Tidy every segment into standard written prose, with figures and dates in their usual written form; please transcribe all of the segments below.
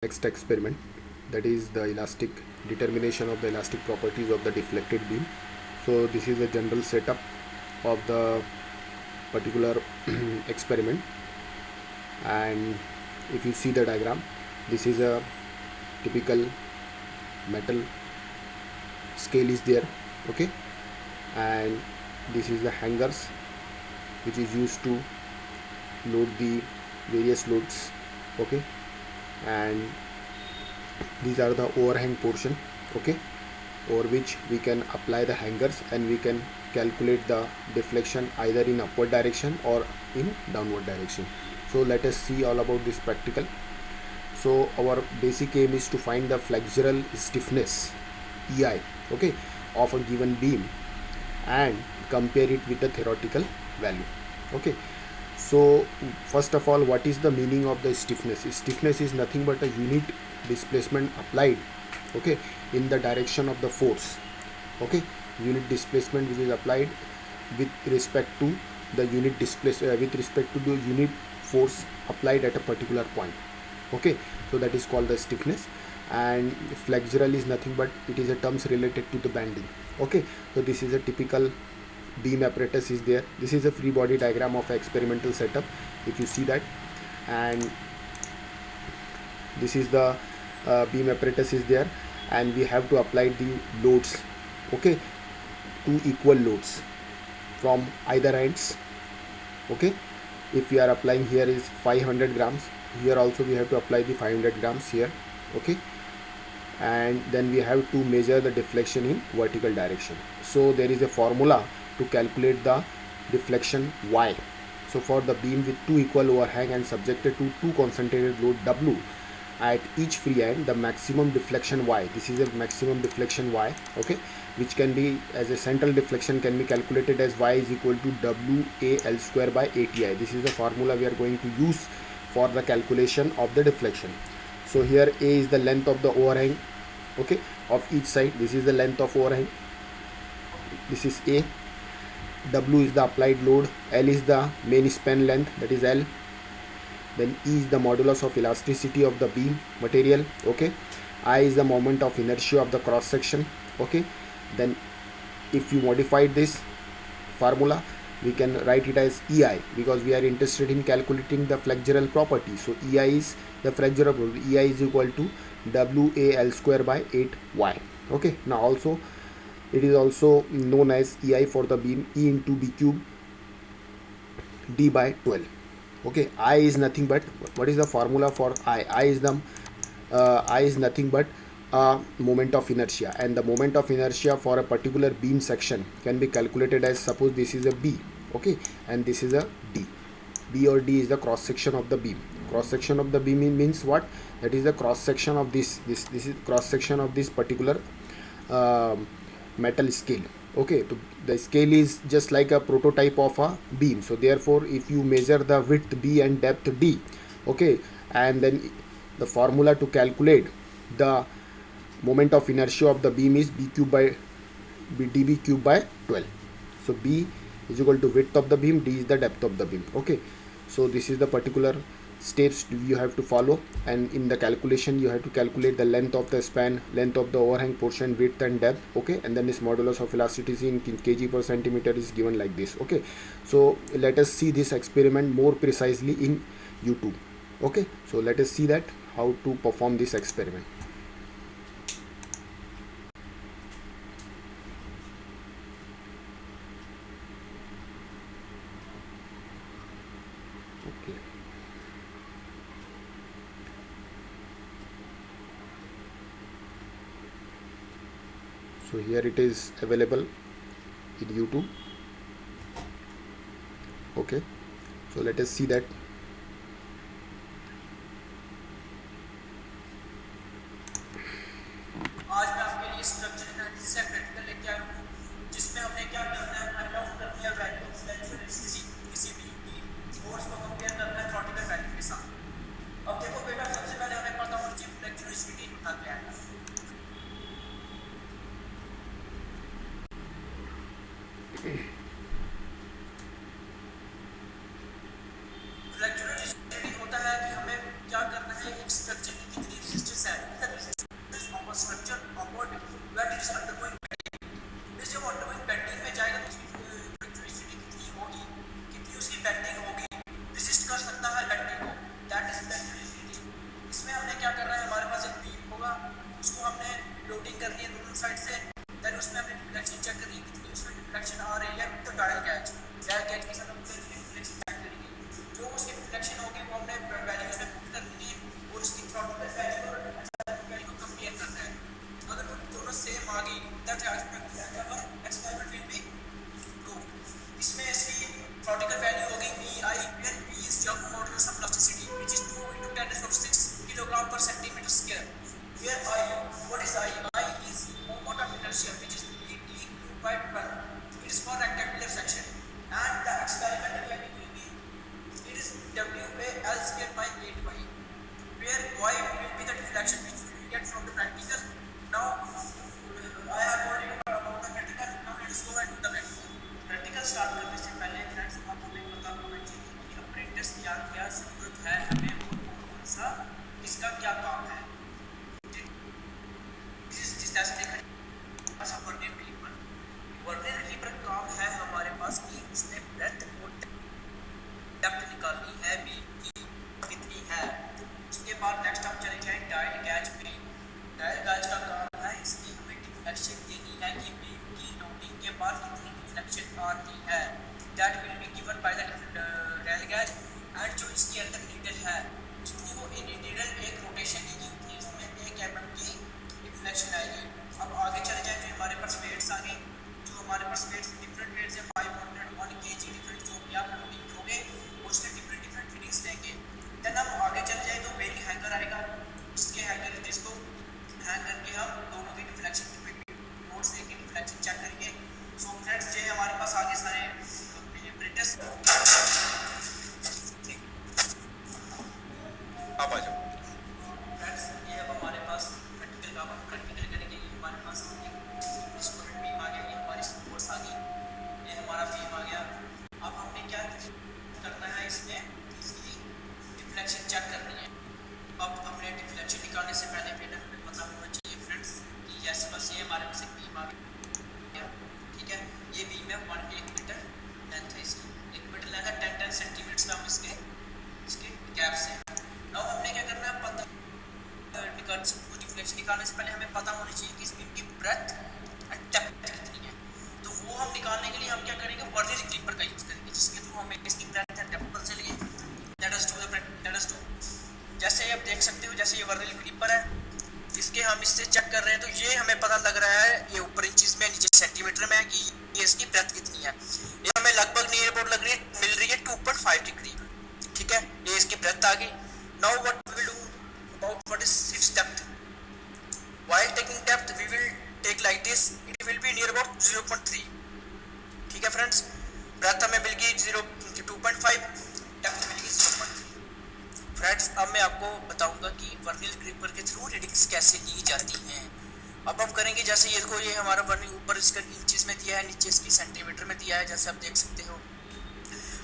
Next experiment, that is the elastic determination of the elastic properties of the deflected beam. So this is a general setup of the particular experiment, and if you see the diagram, this is a typical metal scale is there, okay, and this is the hangers which is used to load the various loads, okay, and these are the overhang portion, okay, over which we can apply the hangers and we can calculate the deflection either in upward direction or in downward direction. So let us see all about this practical. So our basic aim is to find the flexural stiffness EI, okay, of a given beam and compare it with the theoretical value, okay. So first of all, what is the meaning of the stiffness? Stiffness is nothing but a unit displacement applied, okay, in the direction of the force, okay, unit displacement which is applied with respect to the with respect to the unit force applied at a particular point, okay. So that is called the stiffness, and flexural is nothing but it is a terms related to the bending, okay. So this is a typical beam apparatus is there. This is a free body diagram of experimental setup, if you see that, and this is the beam apparatus is there, and we have to apply the loads, okay, two equal loads from either ends, okay. If we are applying here is 500 grams, here also we have to apply the 500 grams here, okay, and then we have to measure the deflection in vertical direction. So there is a formula to calculate the deflection Y. So for the beam with two equal overhang and subjected to two concentrated load W at each free end, the maximum deflection Y, this is a maximum deflection Y, okay, which can be as a central deflection can be calculated as Y is equal to WA L square by ATI. This is the formula we are going to use for the calculation of the deflection. So here A is the length of the overhang, okay, of each side. This is the length of overhang, this is A. W is the applied load, L is the main span length, that is L. Then E is the modulus of elasticity of the beam material, okay. I is the moment of inertia of the cross section, okay. Then if you modify this formula, we can write it as EI because we are interested in calculating the flexural property. So EI is the flexural property. EI is equal to WA L square by 8Y, okay. Now also it is also known as EI for the beam E into B cube D by 12, okay. I is nothing but, what is the formula for I? I is nothing but moment of inertia, and the moment of inertia for a particular beam section can be calculated as, suppose this is a B, okay, and this is a D. B or D is the cross section of the beam. Cross section of the beam means what? That is the cross section of this is cross section of this particular metal scale, okay. So the scale is just like a prototype of a beam, so therefore if you measure the width B and depth D, okay, and then the formula to calculate the moment of inertia of the beam is dB cube by 12. So B is equal to width of the beam, D is the depth of the beam, okay. So this is the particular steps you have to follow, and in the calculation you have to calculate the length of the span, length of the overhang portion, width and depth, okay, and then this modulus of elasticity in kg per centimeter is given like this, okay. So let us see this experiment more precisely in YouTube, okay. So let us see that how to perform this experiment. Okay. So here it is available in YouTube, okay. So let us see that. आज मैं आपके लिए structure analysis से practical लेके आया हूँ, जिसमें हमने क्या करना है, फाइंड आउट करनी है वैल्यू ऑफ फ्लेक्चर किसी बीम की फोर्स को कंपेयर करना है थ्रोटल वैल्यू के साथ। अब देखो बेटा, सबसे पहले हमें पता होना चाहिए फ्लेक्चुरल होता क्या है। फ्लेक्चुरल होता है कि हमें क्या करना है, एक स्ट्रक्चर की कितनी said the resistance of a structure upward when it is undergoing bending. जब undergoing bending में जाएगा तो उसकी electricity कितनी होगी, कितनी उसकी bending होगी, resist कर सकता है bending को, that is electricity. इसमें हमने क्या कर रहा है, हमारे पास एक बीम होगा, उसको हमने लोडिंग करनी है दोनों साइड से, देन उसमें हमने डिफ्लेक्शन चेक करनी है कितनी उसमें डिफ्लेक्शन आ रही है, तो डायल गैज के साथ हम डिफ्लेक्शन चेक करेंगे, जो उसकी डिफ्लेक्शन होगी वो हमने वैल्यूज में पुट करनी है और उसकी थ्रॉटल वैल्यू और वैल्यू को कंपेयर करना है. अगर वो दोनों सेम आ गई that experiment will be proved. इसमें इसकी थ्रॉटल वैल्यू होगी EI वेयर E इज जंप modulus of elasticity which is 2 × 10⁶ kilogram per centimetre square. Here I, what is I? I is moment of inertia which is ET/12. It is for rectangular section and the experimental value will be, it is WA_L²/8y, where y will be the deflection which we will get from the practical. Now I have already about the practical. Now let us go and do the practical. Practical start करने से पहले friends आप हमें पता होना चाहिए कि apprentice क्या क्या जरूरत है हमें और कौन सा इसका क्या काम है. जिस तरह से देखा अच्छा वर्नियर क्लिपर काम है हमारे पास कि उसने ब्रेथ और डेप्थ निकालनी है बीम की कितनी है. उसके बाद नेक्स्ट हम चले जाएं डायल गैज पे. डायल गैज का काम है इसकी हमें डिफ्लेक्शन देनी है कि बीम की लोडिंग के बाद कितनी डिफ्लेक्शन आ रही है, that will be given by the dial gauge. And जो इसके अंदर नीडल है जितनी वो नीडल एक रोटेशन लेगी उतनी इसमें 1 mm की डिफ्लेक्शन आएगी. अब आगे चले जाए जो हमारे पास वेट्स आ गए, जो हमारे पास वेट्स डिफरेंट वेट्स है 500 1 kg डिफरेंट जो भी आप लोडिंग दोगे उसके डिफरेंट रीडिंग्स लेंगे. देन हम आगे चले जाए तो वेट हैंगर आएगा जिसके हैंगर जिसको हैंग करके हम दोनों की डिफ्लेक्शन नोट से की डिफ्लेक्शन चेक करेंगे. सो फ्रेंड्स ये हमारे पास आगे सारे ब्रिटिश आप आ जाओ. फ्रेंड्स ये अब हमारे पास प्रैक्टिकल का हम प्रैक्टिकल करेंगे. ये हमारे पास एक स्टूडेंट बीम आ गया, ये हमारी स्पोर्ट्स आ गई, ये हमारा बीम आ गया. अब हमने क्या करना है इसमें इसकी डिफ्लेक्शन चेक करनी है. अब हमने डिफ्लेक्शन निकालने से पहले हमें पता होना चाहिए फ्रेंड्स कि जैसे बस ये हमारे पास एक बीम आ गया, ठीक है, ये बीम है 1 मीटर लेंथ है इसकी, 1 मीटर लेंथ है 10 सेंटीमीटर हम इसके गैप से. नाउ हमने क्या करना है पता डिफ्लेक्शन निकालने से पहले हमें पता होना चाहिए कि इस बीम की ब्रेथ एंड डेप्थ कितनी है. तो वो हम निकालने के लिए हम क्या करेंगे वर्नियर क्लिपर का यूज़ करेंगे जिसके थ्रू हमें इसकी ब्रेथ एंड डेप्थ पता चलेगी. लेट अस डू जैसे आप देख सकते हो जैसे ये वर्नियर क्लिपर है इसके हम इससे चेक कर रहे हैं तो ये हमें पता लग रहा है ये ऊपर इंचेस में नीचे सेंटीमीटर में है कि ये इसकी ब्रेथ कितनी है. ये हमें लगभग नियर अबाउट लग रही है मिल रही है 2.5 के करीब, ठीक है, ये इसकी ब्रेथ आ गई. Now what we will do about what is its depth. While taking depth we will take like this, it will be near about 0.3, ठीक है फ्रेंड्स. ब्रेथ हमें मिल गई 2.5, डेप्थ मिल गई 0.3. फ्रेंड्स अब मैं आपको बताऊंगा कि वर्नियर क्लिपर के थ्रू रीडिंग्स कैसे ली जाती हैं. अब हम करेंगे जैसे ये हमारा वर्नियर ऊपर इसका इंचेस में दिया है, नीचे इसकी सेंटीमीटर में दिया है जैसे आप देख सकते हो.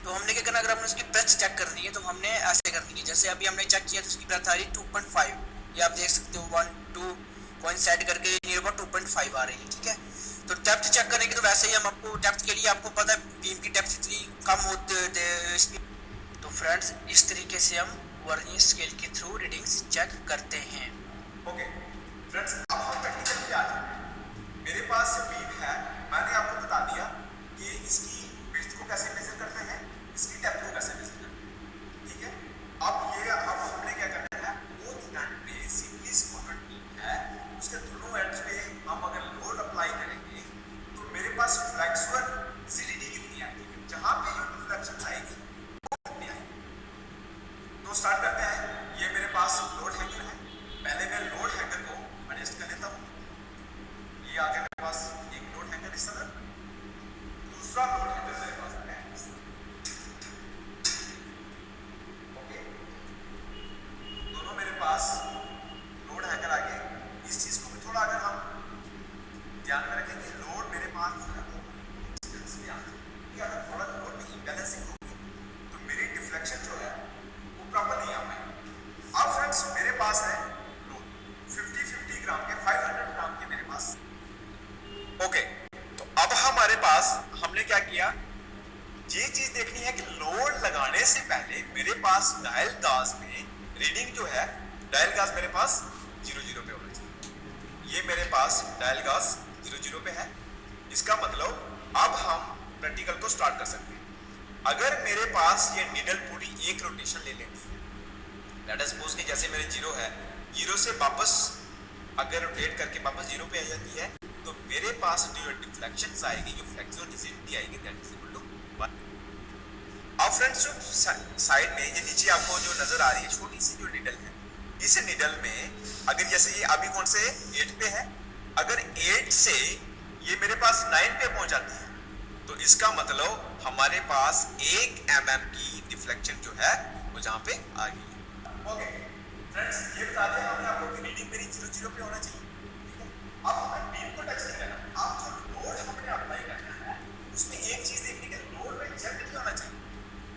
तो हमने क्या करना, अगर हमने उसकी ब्रेथ चेक करनी है तो हमने ऐसे करनी है जैसे अभी हमने चेक किया तो उसकी ब्रेथ आ रही है 2.5, ये आप देख सकते हो 1 2 कॉइन सेट करके नियर अबाउट 2.5 आ रही है, ठीक है. तो डेप्थ चेक करेंगे तो वैसे ही हम आपको डेप्थ के लिए आपको पता है बीम की डेप्थ इतनी कम होती है. तो फ्रेंड्स इस तरीके से हम वर्नियर स्केल के थ्रू रीडिंग्स चेक करते हैं. ओके फ्रेंड्स अब हम प्रैक्टिकल पे आते हैं. मेरे पास बीम है, मैंने आपको बता दिया कि इसकी विड्थ को कैसे मेजर करते हैं, इसकी डेप्थ को कैसे मेजर करते हैं, ठीक है. अब हमने क्या करना है, बोथ एंड पे सिंपली सपोर्टेड बीम है, उसके दोनों एंड्स पे हम अगर लोड अप्लाई करेंगे तो मेरे पास फ्लेक्सुअल रिजिडिटी कितनी आएगी, जहाँ पे जो डिफ्लेक्शन आएगी वो कितनी आएगी. तो स्टार्ट करते हैं. ये मेरे पास लोड हैंगर है, पहले मैं लोड हैंगर को एडजस्ट कर लेता हूँ. ये आ गया मेरे पास एक लोड हैंगर इस तरह, दूसरा लोड हैंगर मेरे पास है इस तरह. डायल गाज में रीडिंग जो है, डायल गाज मेरे पास 0 पे होना चाहिए। ये मेरे पास डायल गाज 0 पे है। इसका मतलब अब हम प्रैक्टिकल को स्टार्ट कर सकते हैं। अगर मेरे पास ये नीडल पूरी एक रोटेशन ले लेती है, लेट अस सपोज कि जैसे मेरे 0 है, 0 से वापस अगर रोटेट करके वापस 0 पे आ जाती है, तो मेरे पास जो डिफ्लेक्शंस आएगी, जो फ्लेक्सिबिलिटी आएगी, दैट इज इक्वल टू 1। अब फ्रेंड्स जो साइड में ये नीचे आपको जो नजर आ रही है छोटी सी जो निडल है, इस निडल में अगर जैसे ये अभी कौन से 8 पे है, अगर 8 से ये मेरे पास 9 पे पहुंच जाती है, तो इसका मतलब हमारे पास 1 mm की डिफ्लेक्शन जो है वो जहां पे आ गई है। ओके फ्रेंड्स, ये बता दें हमने आपको कि रीडिंग मेरी 0 पे होना चाहिए। ठीक है, अब हमें बीम को टच नहीं करना। अब जो लोड हमने अप्लाई करना है उसमें एक चीज देखनी है, लोड में जेट नहीं होना चाहिए।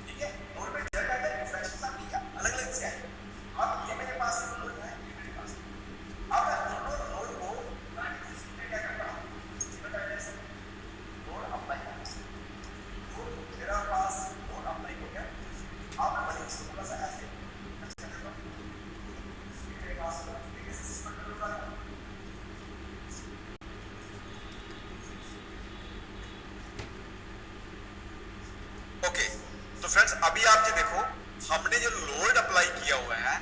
ठीक है, लोड में जेट आएगा, डिफ्लेक्शन आप लिया अलग अलग से आएगा। अब ये मेरे पास लोड है, ये मेरे पास, अब मैं दोनों लोड को 90 डिग्री पे क्या करता हूं, लोड अप्लाई करता हूं। तो मेरा पास लोड अप्लाई हो गया। अब मैं बड़ी थोड़ा सा ऐसे टच कर देता हूं, मेरे पास कैसे सिस्टम कर रहा है। ओके, तो फ्रेंड्स अभी आप ये देखो, हमने जो लोड अप्लाई किया हुआ है,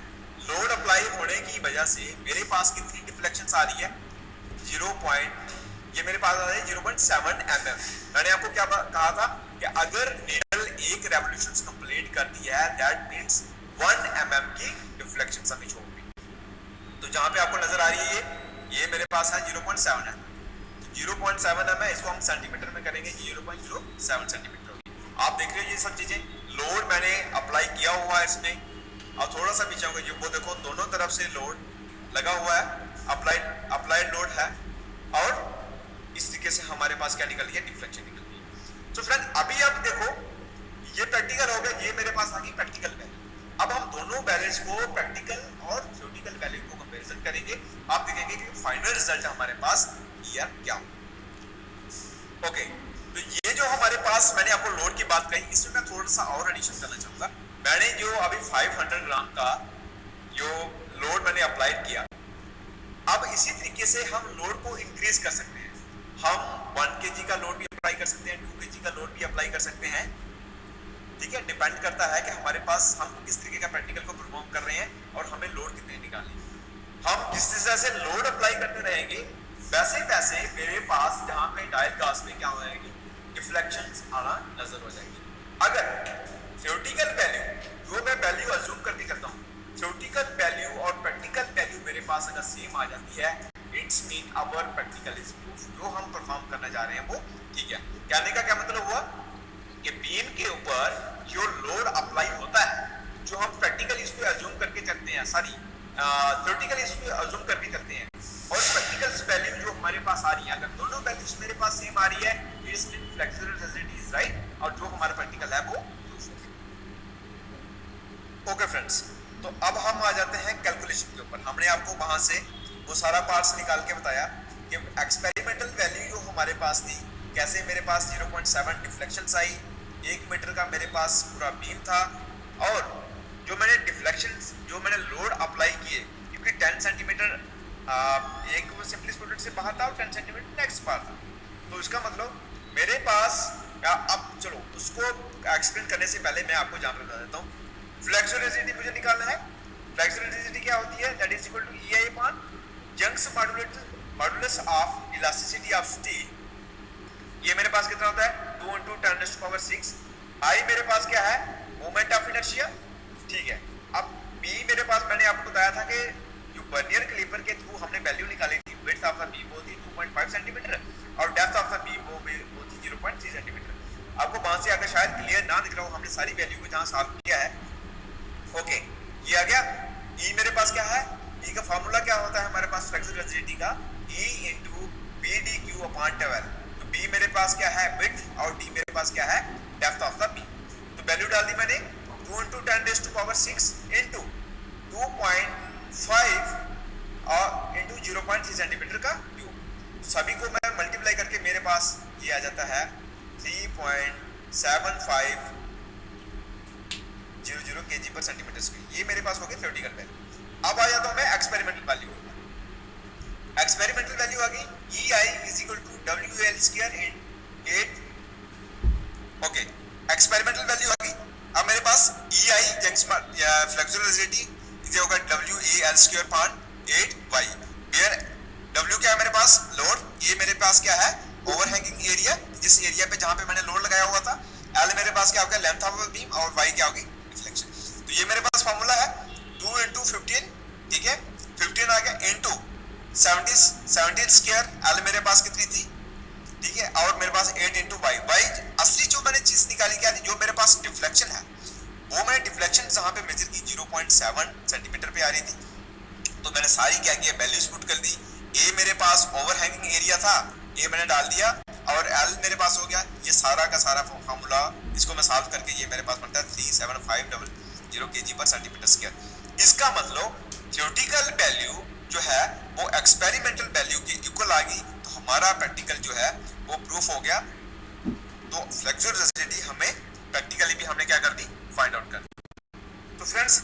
लोड अप्लाई होने की वजह से मेरे पास कितनी डिफ्लेक्शंस आ रही है, 0. ये मेरे पास आ रही है 0.7 mm। मैंने आपको क्या कहा था कि अगर नीडल एक रेवोल्यूशंस कंप्लीट करती है, दैट मींस 1 mm की डिफ्लेक्शन हमें छोड़नी। तो जहां पे आपको नजर आ रही है ये मेरे पास है 0.7 है, 0.7 mm है, इसको हम सेंटीमीटर में करेंगे, 0.07 सेंटीमीटर होगी। आप देख रहे हो ये सब चीजें, लोड मैंने अप्लाई किया हुआ है इसमें। और थोड़ा सा पीछे होगा, ये वो देखो दोनों तरफ से लोड लगा हुआ है, अप्लाइड लोड है, और इस तरीके से हमारे पास क्या निकल गया, डिफ्लेक्शन निकल गई। तो फ्रेंड अभी आप देखो ये प्रैक्टिकल हो गया, ये मेरे पास आ गई प्रैक्टिकल वैल्यू। अब हम दोनों वैल्यूज को, प्रैक्टिकल और थ्योरेटिकल वैल्यू को कंपैरिजन करेंगे। आप देखेंगे कि फाइनल रिजल्ट हमारे पास ईयर क्या हो। ओके, तो ये जो हमारे पास, मैंने आपको लोड की बात कही, इसमें मैं थोड़ा सा और एडिशन करना चाहूंगा। मैंने जो अभी 500 ग्राम का जो लोड मैंने अप्लाई किया, अब इसी तरीके से हम लोड को इंक्रीज कर सकते हैं। हम 1 kg का लोड भी अप्लाई कर सकते हैं, 2 kg का लोड भी अप्लाई कर सकते हैं। ठीक है, डिपेंड करता है कि हमारे पास हम किस तरीके का प्रैक्टिकल को परफॉर्म कर रहे हैं और हमें लोड कितने निकालने। हम जिस तरह से लोड अप्लाई करते रहेंगे, वैसे वैसे मेरे पास जहां पे डायल गाज में क्या हो जाएगी, डिफ्लेक्शंस आना नजर हो जाएगी। अगर थ्योरेटिकल वैल्यू जो मैं वैल्यू अज्यूम करके करता हूँ, थ्योरेटिकल वैल्यू और प्रैक्टिकल वैल्यू मेरे पास अगर सेम आ जाती है, it's mean our practical is proof. जो हम परफॉर्म करना जा रहे हैं वो ठीक है। कहने का क्या मतलब हुआ कि बीम के ऊपर जो लोड अप्लाई होता है, जो हम प्रैक्टिकली इसको अज्यूम करके चलते हैं, सॉरी थ्योरेटिकली इसको अज्यूम करके चलते हैं, और प्रैक्टिकल वैल्यू जो हमारे पास आ रही है, अगर दोनों वैल्यूज मेरे पास सेम आ रही है, it's mean flexible result is right, और जो हमारा प्रैक्टिकल है वो ओके फ्रेंड्स। तो अब हम आ जाते हैं कैलकुलेशन के ऊपर। हमने आपको वहां से वो सारा पार्ट्स निकाल के बताया कि एक्सपेरिमेंटल वैल्यू जो हमारे पास थी, कैसे मेरे पास 0.7 डिफ्लेक्शंस आई, 1 मीटर का मेरे पास पूरा बीम था, और जो मैंने डिफ्लेक्शंस, जो मैंने लोड अप्लाई किए, क्योंकि 10 सेंटीमीटर एक सिंपली स्पूडेंट से बाहर था और 10 सेंटीमीटर नेक्स्ट पार था, तो इसका मतलब मेरे पास, अब चलो उसको एक्सप्लेन करने से पहले मैं आपको जान बता देता हूँ। फ्लेक्सिबिलिटी मुझे निकालना है। फ्लेक्सिबिलिटी क्या होती है, that is equal to EI upon Young's modulus of elasticity of steel. ये मेरे पास कितना होता है, 2 × 10⁻⁶। I मेरे पास क्या है, मोमेंट ऑफ इनर्शिया। ठीक है, अब B मेरे पास, मैंने आपको बताया था कि जो वर्नियर क्लिपर के थ्रू हमने वैल्यू निकाली थी, विड्थ ऑफ द बीम वो थी 2.5 सेंटीमीटर और डेप्थ ऑफ द बीम वो थी 0.3 सेंटीमीटर। आपको वहां से अगर शायद क्लियर ना दिख रहा हो, हमने सारी वैल्यू को जहां सॉल्व किया है। ओके, ये आ गया। E मेरे पास क्या है, E का फार्मूला क्या होता है हमारे पास फ्लेक्सिबल रिजिडिटी का, E × BdQ/12। तो B मेरे पास क्या है, विड्थ, और D मेरे पास क्या है, डेप्थ ऑफ द बीम। तो वैल्यू डाल दी मैंने, 2 × 10⁻⁶ × 2.5 और × 0.3 सेंटीमीटर का क्यूब। सभी को मैं मल्टीप्लाई करके मेरे पास ये आ जाता है 3.75 0.00 kg पर सेंटीमीटर स्क्वायर। ये मेरे पास हो गया थ्योरेटिकल वैल्यू। अब आ जाता हूँ मैं एक्सपेरिमेंटल वैल्यू। एक्सपेरिमेंटल वैल्यू आ गई EI is equal to WL square in 8। Okay, experimental value आ गई। अब मेरे पास EI फ्लेक्सुरल रिजिडिटी ये होगा WAL स्क्वायर पान 8y, वेयर W क्या है मेरे पास, लोड। ये मेरे पास क्या है, ओवरहैंगिंग एरिया, जिस एरिया पे जहां पे मैंने लोड लगाया हुआ था। L मेरे पास क्या होगा, लेंथ ऑफ बीम, और Y क्या होगी, डिफ्लेक्शन। तो ये मेरे पास फार्मूला है 2 × 15, ठीक है, 15 आ गया इनटू 17 स्क्वायर। L मेरे पास कितनी थी, ठीक है, और मेरे पास 8 × y। असली जो मैंने चीज निकाली क्या थी, जो मेरे पास डिफ्लेक्शन है, वो मैंने डिफ्लेक्शन जहां पे मेजर की 0.7 सेंटीमीटर पे आ रही थी। तो मैंने सारी क्या किया, वैल्यूज पुट कर दी। ए मेरे पास ओवरहैंगिंग एरिया था, ये मैंने डाल दिया, और एल मेरे पास हो गया। ये सारा का सारा फॉर्मूला, इसको मैं सॉल्व करके ये मेरे पास बनता है 37500 kg पर सेंटीमीटर स्क्वायर। इसका मतलब थ्योरेटिकल वैल्यू जो है वो एक्सपेरिमेंटल वैल्यू के इक्वल आ गई। तो हमारा प्रैक्टिकल जो है वो प्रूफ हो गया। तो फ्लेक्सुरल रिजिडिटी हमें प्रैक्टिकली भी हमने क्या कर दी, फाइंड आउट कर दी। तो फ्रेंड्स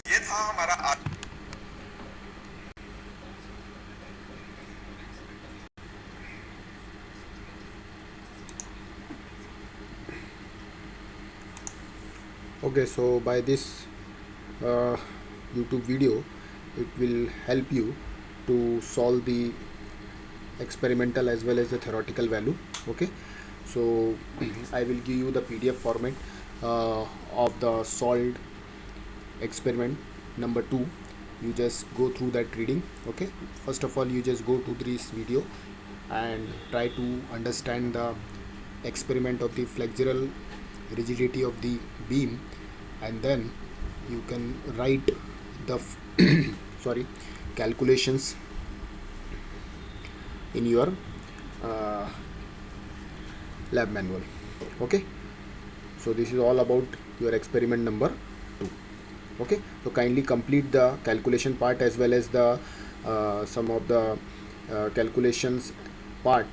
ये था हमारा आज Okay, so by this YouTube video, it will help you to solve the experimental as well as the theoretical value. Okay, so I will give you the PDF format of the solved experiment number 2. You just go through that reading. Okay, first of all, you just go to this video and try to understand the experiment of the flexural rigidity of the beam, and then you can write the calculations in your lab manual. Okay, so this is all about your experiment number 2. Okay, so kindly complete the calculation part as well as the some of the calculations part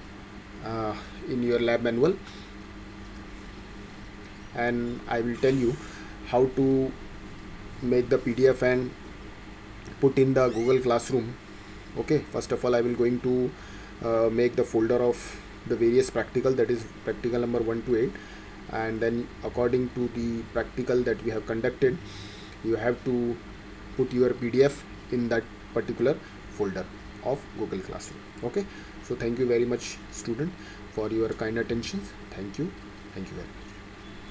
in your lab manual, and I will tell you how to make the PDF and put in the Google Classroom. Okay, first of all I will going to make the folder of the various practical, that is practical number 1 to 8, and then according to the practical that we have conducted, you have to put your PDF in that particular folder of Google Classroom. Okay, so thank you very much student for your kind attention. Thank you very much.